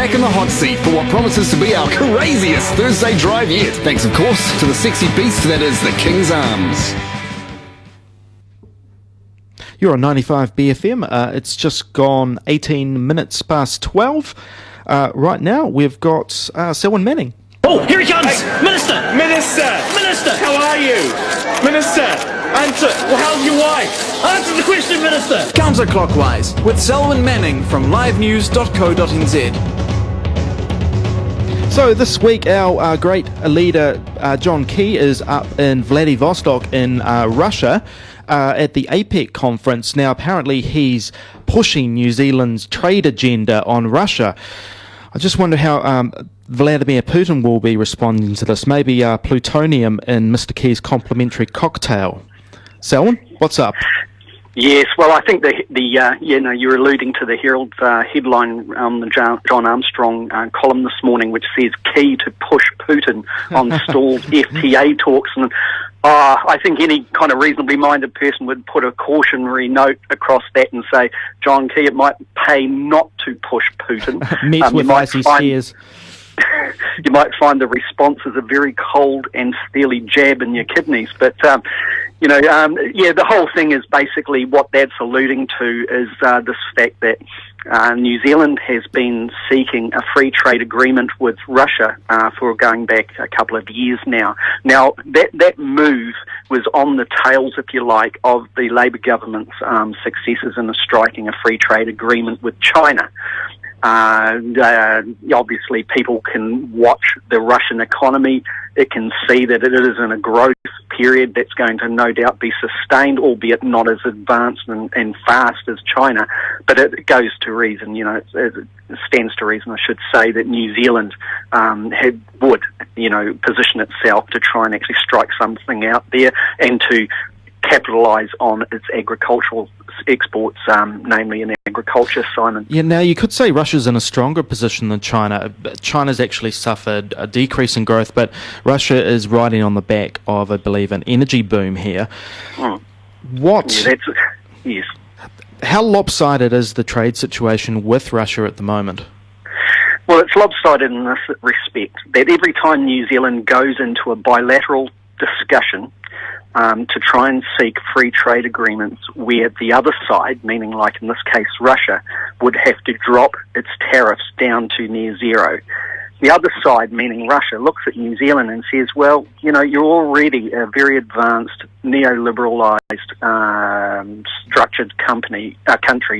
back in the hot seat for what promises to be our craziest Thursday drive yet. Thanks, of course, to the sexy beast that is the King's Arms. You're on 95 BFM. It's just gone 18 minutes past 12. Right now, we've got Selwyn Manning. Oh, here he comes! Hey. Minister! How are you? Minister! Answer! Well, how's your wife? Answer the question, Minister! Counter-Clockwise with Selwyn Manning from livenews.co.nz. So this week, our great leader, John Key, is up in Vladivostok in Russia at the APEC conference. Now, apparently he's pushing New Zealand's trade agenda on Russia. I just wonder how Vladimir Putin will be responding to this. Maybe plutonium in Mr. Key's complimentary cocktail. Selwyn, what's up? Yes, well, I think you're alluding to the Herald headline on the John Armstrong column this morning, which says key to push Putin on stalled FTA talks. And I think any kind of reasonably minded person would put a cautionary note across that and say, John Key, it might pay not to push Putin. Met with icy tears. You might find the responses a very cold and steely jab in your kidneys. But, the whole thing is basically what that's alluding to is this fact that New Zealand has been seeking a free trade agreement with Russia for going back a couple of years now. Now, that move was on the tails, if you like, of the Labour government's successes in striking a free trade agreement with China. Obviously, people can watch the Russian economy. It can see that it is in a growth period that's going to no doubt be sustained, albeit not as advanced and fast as China. But it goes to reason, it stands to reason, I should say, that New Zealand would position itself to try and actually strike something out there and to capitalise on its agricultural exports, namely in agriculture, Simon. Yeah, now you could say Russia's in a stronger position than China. China's actually suffered a decrease in growth, but Russia is riding on the back of, I believe, an energy boom here. Yes. How lopsided is the trade situation with Russia at the moment? Well, it's lopsided in this respect, that every time New Zealand goes into a bilateral discussion to try and seek free trade agreements where the other side, meaning like in this case Russia, would have to drop its tariffs down to near zero. The other side, meaning Russia, looks at New Zealand and says, well, you're already a very advanced neoliberalised structured country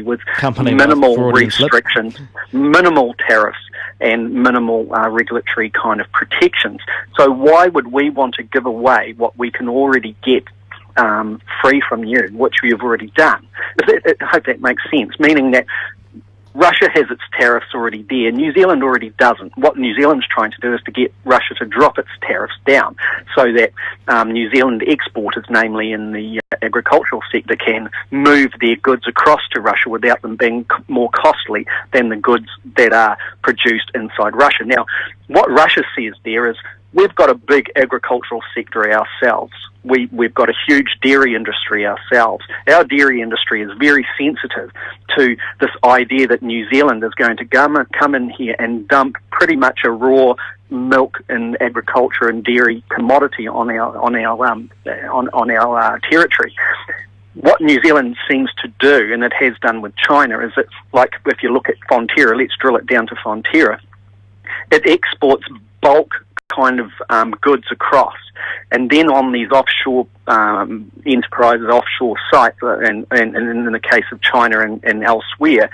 with minimal restrictions, minimal tariffs, and minimal regulatory kind of protections. So why would we want to give away what we can already get free from you, which we have already done? I hope that makes sense, meaning that Russia has its tariffs already there. New Zealand already doesn't. What New Zealand's trying to do is to get Russia to drop its tariffs down so that New Zealand exporters, namely in the agricultural sector, can move their goods across to Russia without them being more costly than the goods that are produced inside Russia. Now, what Russia says there is, we've got a big agricultural sector ourselves. We've got a huge dairy industry ourselves. Our dairy industry is very sensitive to this idea that New Zealand is going to come in here and dump pretty much a raw milk and agriculture and dairy commodity on our territory. What New Zealand seems to do, and it has done with China, is it's like if you look at Fonterra, let's drill it down to Fonterra, it exports bulk kind of goods across, and then on these offshore enterprises, offshore sites, and in the case of China and elsewhere,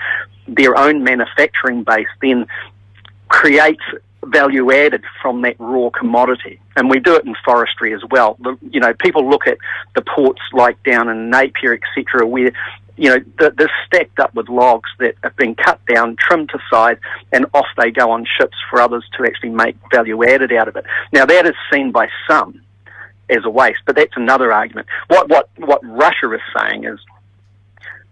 their own manufacturing base then creates value added from that raw commodity. And we do it in forestry as well. People look at the ports like down in Napier, etc., where they're stacked up with logs that have been cut down, trimmed to size, and off they go on ships for others to actually make value added out of it. Now, that is seen by some as a waste, but that's another argument. What Russia is saying is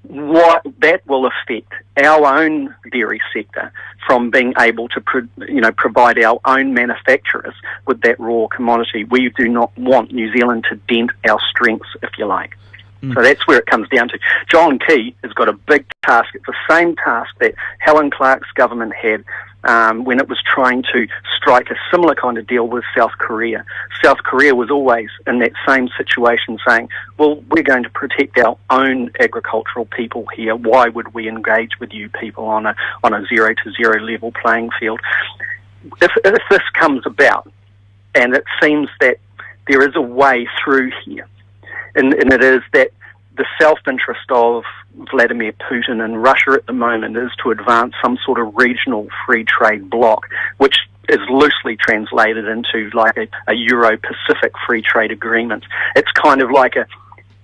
what that will affect our own dairy sector from being able to provide our own manufacturers with that raw commodity. We do not want New Zealand to dent our strengths, if you like. So that's where it comes down to. John Key has got a big task. It's the same task that Helen Clark's government had when it was trying to strike a similar kind of deal with South Korea. South Korea was always in that same situation, saying, well, we're going to protect our own agricultural people here. Why would we engage with you people on a 0-to-0 level playing field? If this comes about, and it seems that there is a way through here, and it is that the self-interest of Vladimir Putin and Russia at the moment is to advance some sort of regional free trade bloc, which is loosely translated into like a Euro-Pacific free trade agreement. It's kind of like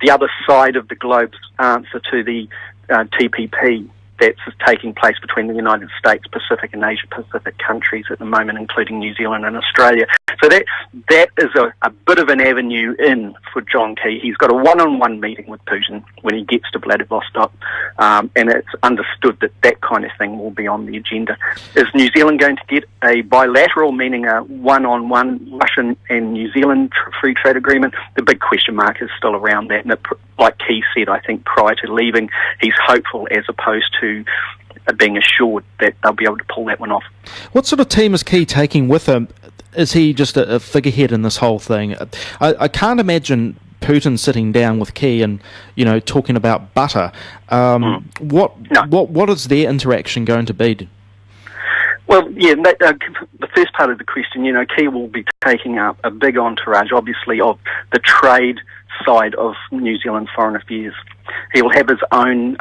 the other side of the globe's answer to the TPP that's taking place between the United States, Pacific and Asia Pacific countries at the moment, including New Zealand and Australia. So that is a bit of an avenue in for John Key. He's got a one-on-one meeting with Putin when he gets to Vladivostok, and it's understood that that kind of thing will be on the agenda. Is New Zealand going to get a bilateral, meaning a one-on-one Russian and New Zealand free trade agreement? The big question mark is still around that, and like Key said, I think prior to leaving, he's hopeful as opposed to being assured that they'll be able to pull that one off. What sort of team is Key taking with him? Is he just a figurehead in this whole thing? I can't imagine Putin sitting down with Key and, talking about butter. What is their interaction going to be? Well, yeah, the first part of the question, Key will be taking up a big entourage, obviously, of the trade side of New Zealand's foreign affairs. He will have his own